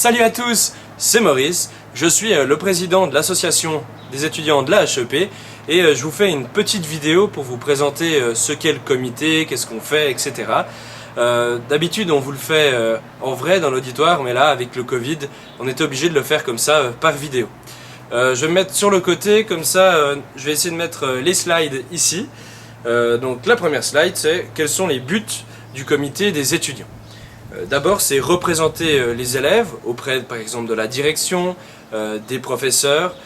Salut à tous, c'est Maurice, je suis le président de l'association des étudiants de la HEP et je vous fais une petite vidéo pour vous présenter ce qu'est le comité, qu'est-ce qu'on fait, etc. D'habitude on vous le fait en vrai dans l'auditoire, mais là avec le Covid on était obligé de le faire comme ça par vidéo. Je vais me mettre sur le côté, comme ça je vais essayer de mettre les slides ici. Donc la première slide, c'est quels sont les buts du comité des étudiants. D'abord, c'est représenter les élèves auprès, par exemple, de la direction, des professeurs.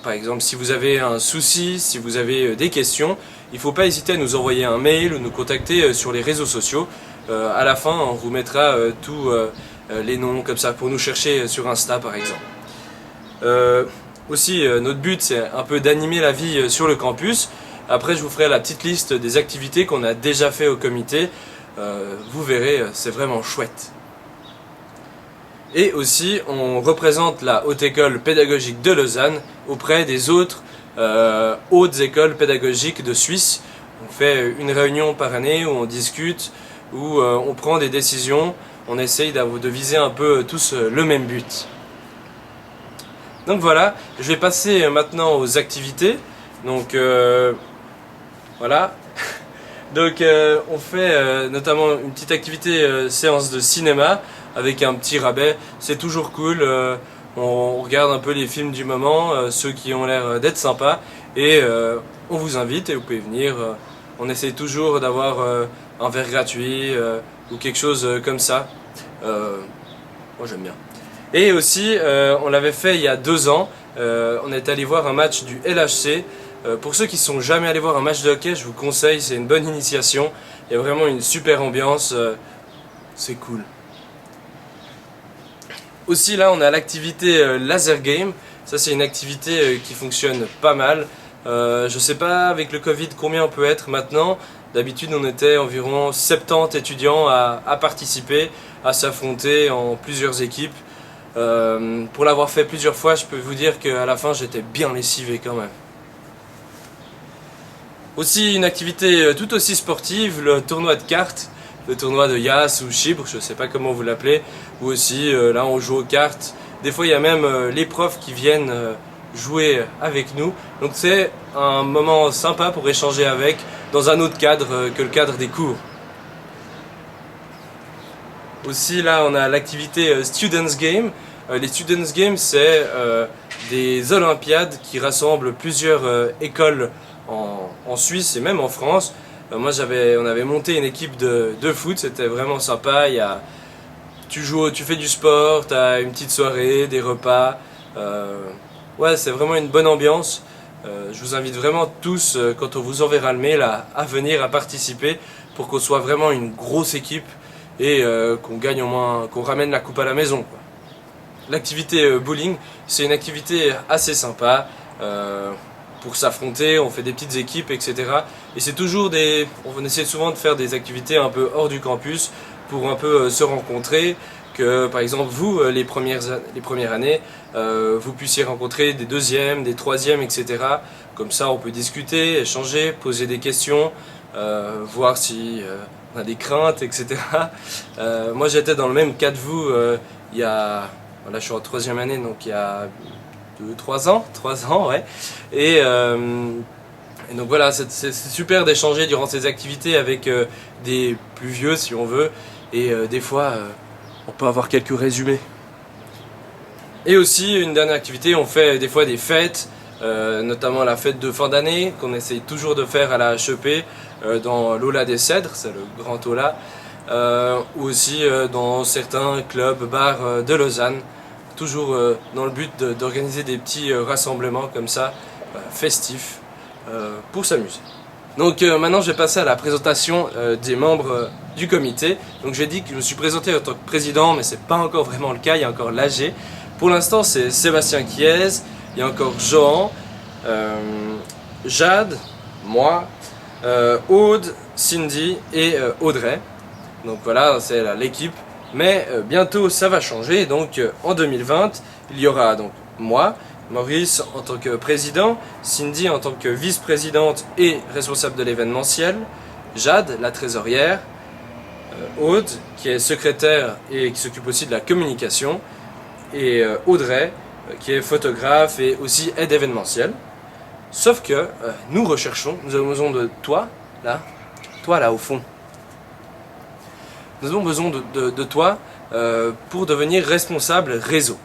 Par exemple, si vous avez un souci, si vous avez des questions, il ne faut pas hésiter à nous envoyer un mail ou nous contacter sur les réseaux sociaux. À la fin, on vous mettra tous les noms comme ça pour nous chercher sur Insta, par exemple. Aussi, notre but, c'est un peu d'animer la vie sur le campus. Après, je vous ferai la petite liste des activités qu'on a déjà fait au comité. Vous verrez, c'est vraiment chouette. Et aussi, on représente la Haute École Pédagogique de Lausanne auprès des autres hautes écoles pédagogiques de Suisse. On fait une réunion par année où on discute, où on prend des décisions, on essaye de viser un peu tous le même but. Donc voilà, je vais passer maintenant aux activités. Donc voilà. Donc on fait notamment une petite activité séance de cinéma avec un petit rabais, c'est toujours cool, on regarde un peu les films du moment, ceux qui ont l'air d'être sympas, et on vous invite et vous pouvez venir, on essaie toujours d'avoir un verre gratuit ou quelque chose comme ça, moi j'aime bien. Et aussi on l'avait fait il y a 2 ans, on est allé voir un match du LHC. Pour ceux qui ne sont jamais allés voir un match de hockey, je vous conseille, c'est une bonne initiation. Il y a vraiment une super ambiance, c'est cool. Aussi là, on a l'activité Laser Game. Ça, c'est une activité qui fonctionne pas mal. Je ne sais pas avec le Covid combien on peut être maintenant. D'habitude, on était environ 70 étudiants à participer, à s'affronter en plusieurs équipes. Pour l'avoir fait plusieurs fois, je peux vous dire qu'à la fin, j'étais bien lessivé quand même. Aussi une activité tout aussi sportive, le tournoi de cartes, le tournoi de Yas ou Chypre, je ne sais pas comment vous l'appelez, ou aussi là on joue aux cartes. Des fois il y a même les profs qui viennent jouer avec nous, donc c'est un moment sympa pour échanger avec, dans un autre cadre que le cadre des cours. Aussi là on a l'activité Students Game. Les Students Games c'est des olympiades qui rassemblent plusieurs écoles en Suisse et même en France. On avait monté une équipe de foot, c'était vraiment sympa. Tu fais du sport, tu as une petite soirée, des repas. Ouais, c'est vraiment une bonne ambiance. Je vous invite vraiment tous, quand on vous enverra le mail, à venir, à participer pour qu'on soit vraiment une grosse équipe et qu'on gagne au moins, qu'on ramène la coupe à la maison, quoi. L'activité bowling, c'est une activité assez sympa. Pour s'affronter, on fait des petites équipes, etc. Et c'est toujours on essaie souvent de faire des activités un peu hors du campus pour un peu se rencontrer, que par exemple vous, les premières années, vous puissiez rencontrer des deuxièmes, des troisièmes, etc. Comme ça on peut discuter, échanger, poser des questions, voir si on a des craintes, etc. Moi j'étais dans le même cas de vous il y a... Là je suis en 3e année, donc il y a... 3 ans, ouais. Et donc voilà, c'est super d'échanger durant ces activités avec des plus vieux si on veut, et des fois on peut avoir quelques résumés. Et aussi une dernière activité, on fait des fois des fêtes, notamment la fête de fin d'année qu'on essaye toujours de faire à la HEP dans l'Aula des Cèdres, c'est le grand Aula, ou aussi dans certains clubs, bars de Lausanne. Toujours dans le but d'organiser des petits rassemblements comme ça, festifs, pour s'amuser. Donc maintenant je vais passer à la présentation des membres du comité. Donc j'ai dit que je me suis présenté en tant que président, mais c'est pas encore vraiment le cas, il y a encore l'AG. Pour l'instant c'est Sébastien Chiez, il y a encore Johan, Jade, moi, Aude, Cindy et Audrey. Donc voilà, c'est l'équipe. Mais bientôt ça va changer, donc en 2020 il y aura donc moi, Maurice en tant que président, Cindy en tant que vice-présidente et responsable de l'événementiel, Jade, la trésorière, Aude qui est secrétaire et qui s'occupe aussi de la communication, Audrey, qui est photographe et aussi aide événementielle. Sauf que nous avons besoin de toi là au fond. Nous avons besoin de toi pour devenir responsable réseau.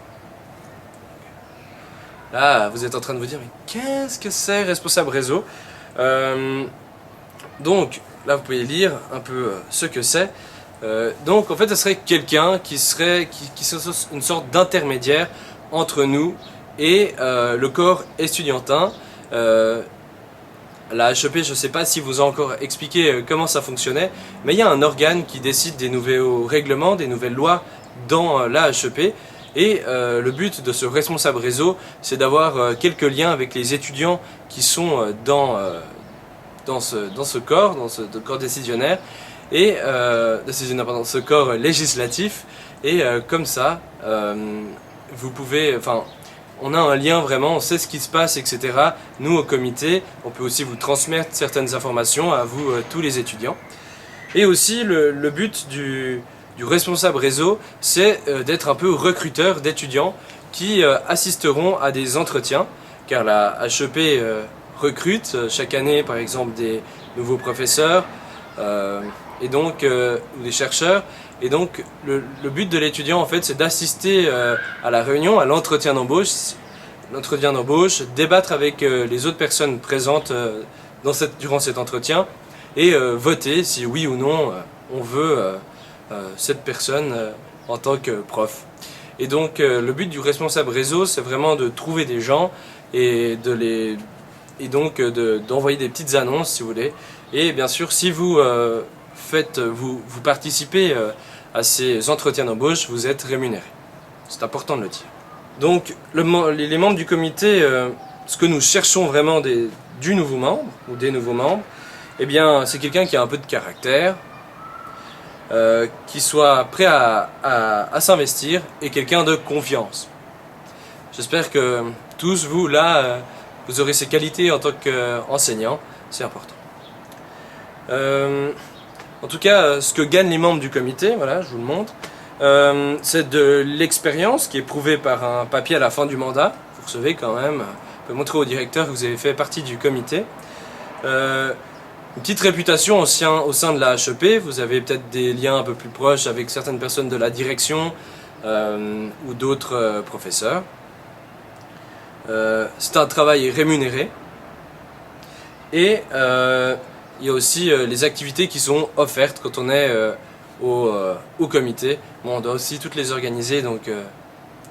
Là, vous êtes en train de vous dire, mais qu'est-ce que c'est responsable réseau? Donc, là, vous pouvez lire un peu ce que c'est. Donc, en fait, ce serait quelqu'un qui serait une sorte d'intermédiaire entre nous et le corps estudiantin. La HEP, je ne sais pas si vous a encore expliqué comment ça fonctionnait, mais il y a un organe qui décide des nouveaux règlements, des nouvelles lois dans la HEP. Et le but de ce responsable réseau, c'est d'avoir quelques liens avec les étudiants qui sont dans ce corps décisionnaire, et ce corps législatif. Et comme ça, vous pouvez, on a un lien vraiment, on sait ce qui se passe, etc. Nous, au comité, on peut aussi vous transmettre certaines informations à vous, tous les étudiants. Et aussi, le but du responsable réseau, c'est d'être un peu recruteur d'étudiants qui assisteront à des entretiens, car la HEP recrute chaque année, par exemple, des nouveaux professeurs et donc ou des chercheurs. Et donc le but de l'étudiant, en fait, c'est d'assister à la réunion, à l'entretien d'embauche, débattre avec les autres personnes présentes durant cet entretien et voter si oui ou non on veut cette personne en tant que prof. Et donc le but du responsable réseau, c'est vraiment de trouver des gens et d'envoyer des petites annonces, si vous voulez. Et bien sûr, si vous vous participez à ces entretiens d'embauche, vous êtes rémunéré. C'est important de le dire. Donc les membres du comité, ce que nous cherchons vraiment du nouveau membre ou des nouveaux membres, eh bien c'est quelqu'un qui a un peu de caractère, qui soit prêt à s'investir, et quelqu'un de confiance. J'espère que tous vous là, vous aurez ces qualités en tant qu'enseignant, c'est important. En tout cas, ce que gagnent les membres du comité, voilà, je vous le montre, c'est de l'expérience qui est prouvée par un papier à la fin du mandat. Vous recevez quand même, vous pouvez montrer au directeur que vous avez fait partie du comité. Une petite réputation au sein de la HEP, vous avez peut-être des liens un peu plus proches avec certaines personnes de la direction ou d'autres professeurs. C'est un travail rémunéré. Et il y a aussi les activités qui sont offertes quand on est au comité. Bon, on doit aussi toutes les organiser, donc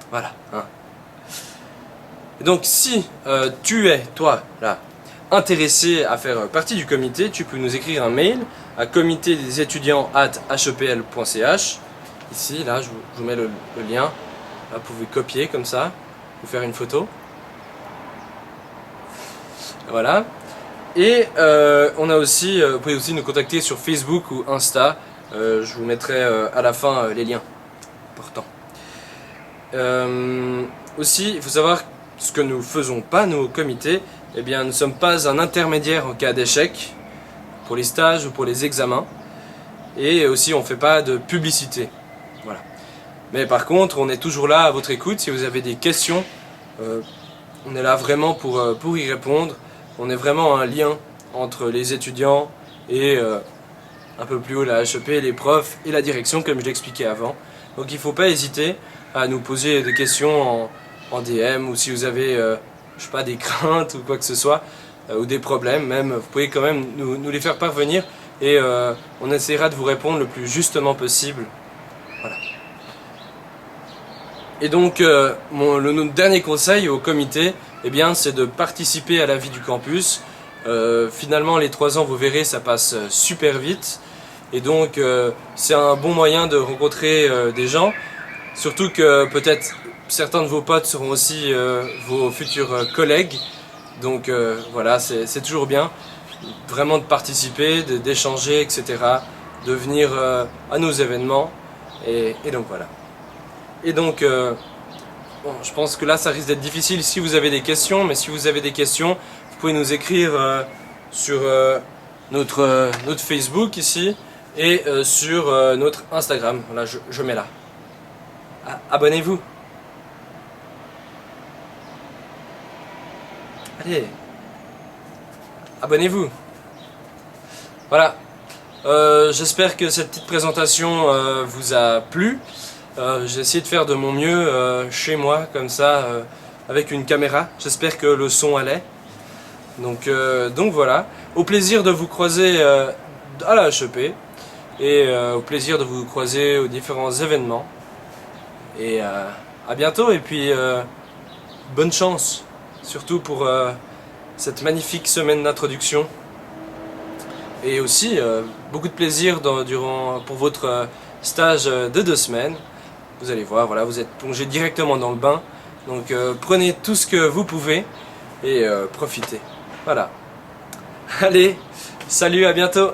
voilà. Hein. Et donc si tu es, toi, là, intéressé à faire partie du comité, tu peux nous écrire un mail à comitédesétudiants@hepl.ch. Ici, là, je vous mets le lien. Là, vous pouvez copier comme ça, vous faire une photo. Voilà. Et on a aussi, vous pouvez aussi nous contacter sur Facebook ou Insta. Je vous mettrai à la fin les liens. Important. Aussi, il faut savoir ce que nous faisons pas, nous, au comité. Eh bien, nous ne sommes pas un intermédiaire en cas d'échec pour les stages ou pour les examens. Et aussi, on ne fait pas de publicité. Voilà. Mais par contre, on est toujours là à votre écoute. Si vous avez des questions, on est là vraiment pour y répondre. On est vraiment un lien entre les étudiants et un peu plus haut la HEP, les profs et la direction, comme je l'expliquais avant. Donc il ne faut pas hésiter à nous poser des questions en DM, ou si vous avez je sais pas, des craintes ou quoi que ce soit, ou des problèmes même, vous pouvez quand même nous les faire parvenir, et on essaiera de vous répondre le plus justement possible. Voilà. Et donc notre dernier conseil au comité, eh bien, c'est de participer à la vie du campus. Finalement, les 3 ans, vous verrez, ça passe super vite. Et donc, c'est un bon moyen de rencontrer des gens. Surtout que peut-être certains de vos potes seront aussi vos futurs collègues. Donc voilà, c'est toujours bien vraiment de participer, d'échanger, etc. De venir à nos événements. Et donc voilà. Et donc, bon, je pense que là, ça risque d'être difficile si vous avez des questions. Mais si vous avez des questions, vous pouvez nous écrire sur notre Facebook ici, et sur notre Instagram. Voilà, je mets là. Abonnez-vous. allez, abonnez-vous. Voilà, j'espère que cette petite présentation vous a plu. J'ai essayé de faire de mon mieux chez moi, comme ça, avec une caméra. J'espère que le son allait. Donc voilà, au plaisir de vous croiser à la HEP et au plaisir de vous croiser aux différents événements. Et à bientôt et puis bonne chance, surtout pour cette magnifique semaine d'introduction. Et aussi beaucoup de plaisir pour votre stage de 2 semaines. Vous allez voir, voilà, vous êtes plongé directement dans le bain. Donc prenez tout ce que vous pouvez et profitez. Voilà. Allez, salut, à bientôt.